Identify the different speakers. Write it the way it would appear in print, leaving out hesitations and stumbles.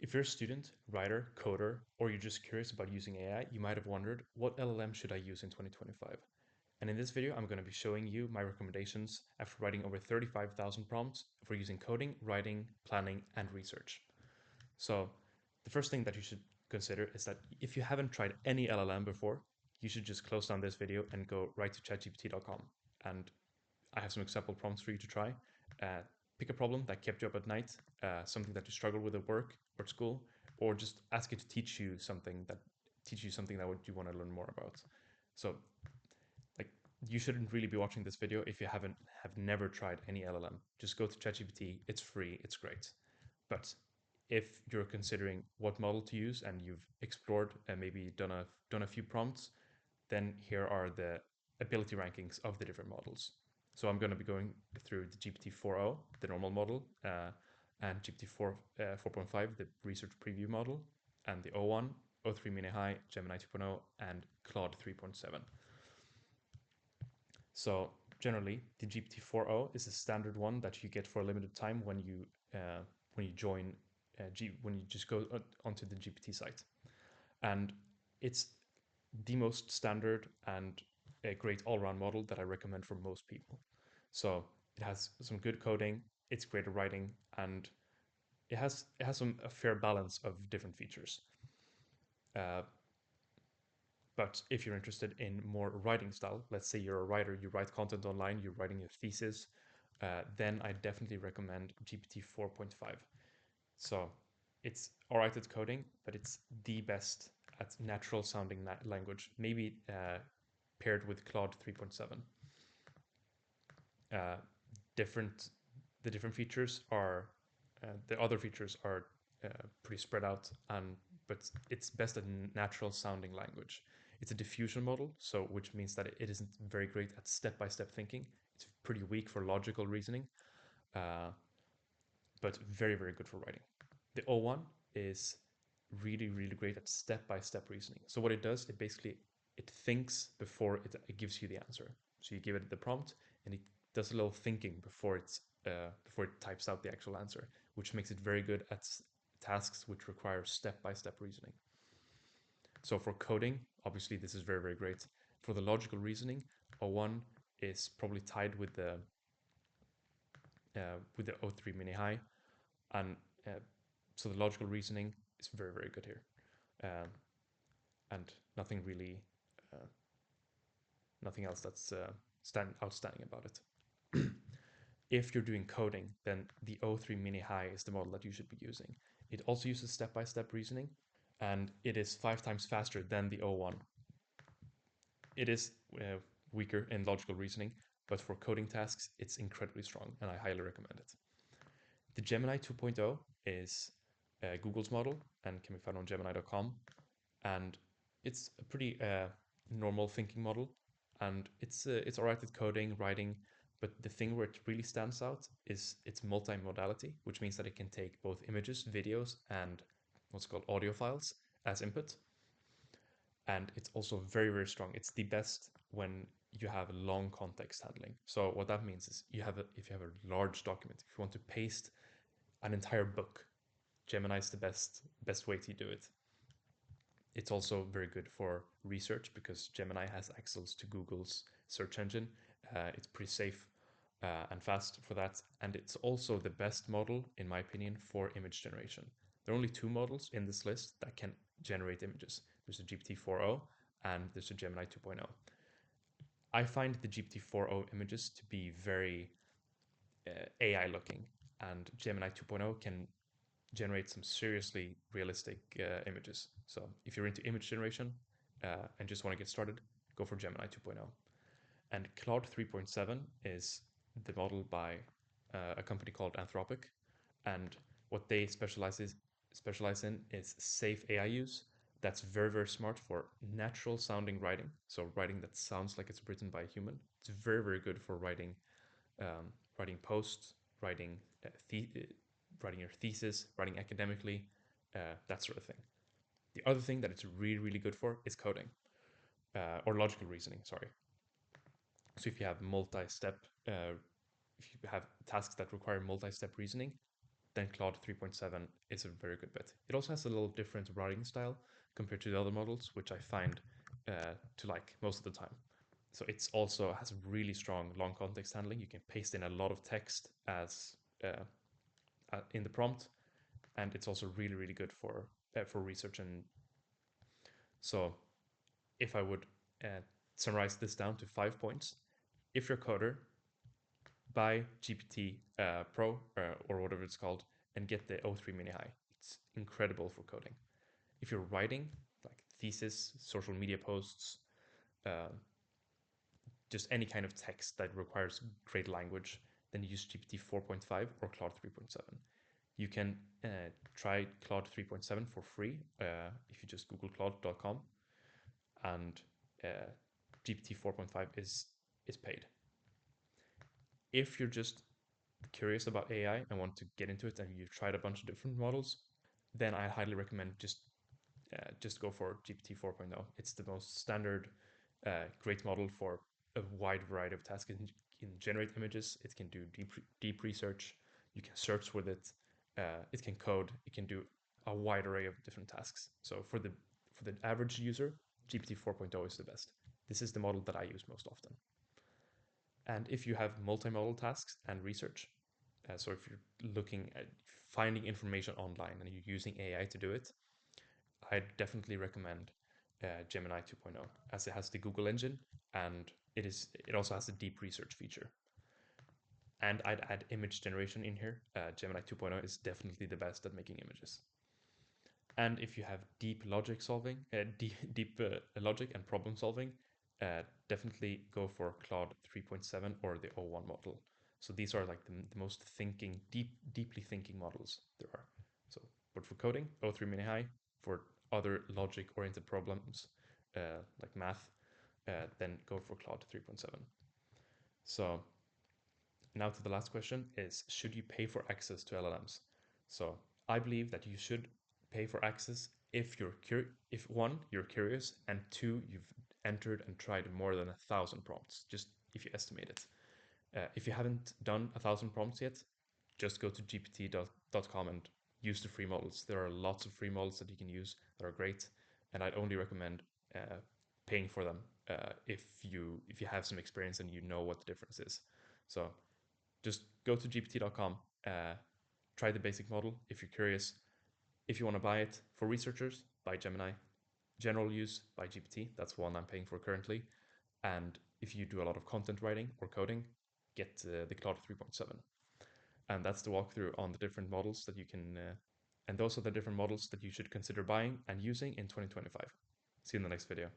Speaker 1: If you're a student, writer, coder, or you're just curious about using AI, you might have wondered, what LLM should I use in 2025? And in this video, I'm going to be showing you my recommendations after writing over 35,000 prompts for using coding, writing, planning, and research. So the first thing that you should consider is that if you haven't tried any LLM before, you should just close down this video and go right to chatgpt.com. And I have some example prompts for you to try. Uh, Pick a problem that kept you up at night, something that you struggle with at work or at school, or just ask it to teach you something that you want to learn more about. So, like, you shouldn't really be watching this video if you have never tried any LLM. Just go to ChatGPT. It's free. It's great. But if you're considering what model to use and you've explored and maybe done a few prompts, then here are the ability rankings of the different models. So I'm going to be going through the GPT-4o, the normal model, and GPT-4 4.5, the research preview model, and the O1, O3 Mini High, Gemini 2.0, and Claude 3.7. So generally, the GPT-4o is a standard one that you get for a limited time when you join when you just go onto the GPT site, and it's the most standard and a great all-round model that I recommend for most people. So it has some good coding, it's great at writing, and it has a fair balance of different features. Uh, but if you're interested in more writing style, let's say you're a writer, you write content online, you're writing your thesis, then I definitely recommend GPT 4.5. So it's all right at coding, but it's the best at natural sounding language, maybe paired with Claude 3.7. Uh, different The different features are the other features are pretty spread out, and but it's best at natural sounding language. It's a diffusion model, so which means that it isn't very great at step-by-step thinking. It's pretty weak for logical reasoning, uh, but very good for writing. The O1 is really great at step-by-step reasoning. So what it does, it thinks before it gives you the answer. So you give it the prompt, and it does a little thinking before it types out the actual answer, which makes it very good at tasks which require step-by-step reasoning. So for coding, obviously this is very great. For the logical reasoning, O1 is probably tied with the O3 Mini High, and so the logical reasoning is very good here, um, and uh, nothing else that's outstanding about it. If you're doing coding, then the O3 Mini High is the model that you should be using. It also uses step-by-step reasoning, and it is 5 times faster than the O1. It is weaker in logical reasoning, but for coding tasks, it's incredibly strong, and I highly recommend it. The Gemini 2.0 is Google's model and can be found on Gemini.com, and it's a pretty normal thinking model, and it's alright at coding, writing, but the thing where it really stands out is its multimodality, which means that it can take both images, videos, and what's called audio files as input, and it's also very strong. It's the best when you have long context handling. So what that means is if you have a large document, if you want to paste an entire book, Gemini is the best way to do it. It's also very good for research because Gemini has access to Google's search engine. It's pretty safe and fast for that. And it's also the best model, in my opinion, for image generation. There are only two models in this list that can generate images. There's a GPT-4o and there's a Gemini 2.0. I find the GPT-4o images to be very AI looking, and Gemini 2.0 can generate some seriously realistic images. So if you're into image generation and just want to get started, go for Gemini 2.0. And Claude 3.7 is the model by a company called Anthropic, and what they specialize in is safe AI use. That's very smart for natural sounding writing. So writing that sounds like it's written by a human. It's very good for writing posts, uh, the- writing your thesis, writing academically, that sort of thing. The other thing that it's really good for is coding or logical reasoning. Sorry. So if you have tasks that require multi-step reasoning, then Claude 3.7 is a very good bet. It also has a little different writing style compared to the other models, which I find to like most of the time. So it's also has really strong long context handling. You can paste in a lot of text as in the prompt, and it's also really, really good for research. And so if I would summarize this down to 5 points, if you're a coder, buy GPT Pro or whatever it's called and get the O3 Mini High. It's incredible for coding. If you're writing, like thesis, social media posts, uh, just any kind of text that requires great language, then use GPT 4.5 or Claude 3.7. You can try Claude 3.7 for free if you just Google Claude.com, and GPT 4.5 is paid. If you're just curious about AI and want to get into it and you've tried a bunch of different models, then I highly recommend just go for GPT 4.0. It's the most standard, great model for a wide variety of tasks. It can generate images. It can do deep research. You can search with it. It can code. It can do a wide array of different tasks. So for the average user, GPT 4.0 is the best. This is the model that I use most often. And if you have multimodal tasks and research, so if you're looking at finding information online and you're using AI to do it, I definitely recommend Gemini 2.0, as it has the Google engine and it also has a deep research feature. And I'd add image generation in here. Gemini 2.0 is definitely the best at making images. And if you have deep logic solving, deep logic and problem solving, definitely go for Claude 3.7 or the O1 model. So these are like the most deeply thinking models there are. So, but for coding, O3 Mini High. For other logic-oriented problems, like math, then go for Claude 3.7. So now to the last question is, should you pay for access to LLMs? So I believe that you should pay for access if if one, you're curious, and two, you've entered and tried more than 1,000 prompts, just if you estimate it. If you haven't done 1,000 prompts yet, just go to gpt.com and use the free models. There are lots of free models that you can use that are great, and I'd only recommend paying for them if you have some experience and you know what the difference is. So just go to gpt.com, try the basic model if you're curious. If you want to buy it for researchers, buy Gemini. General use, buy GPT. That's one I'm paying for currently. And if you do a lot of content writing or coding, get the Claude 3.7. And that's the walkthrough on the different models that you can, and those are the different models that you should consider buying and using in 2025. See you in the next video.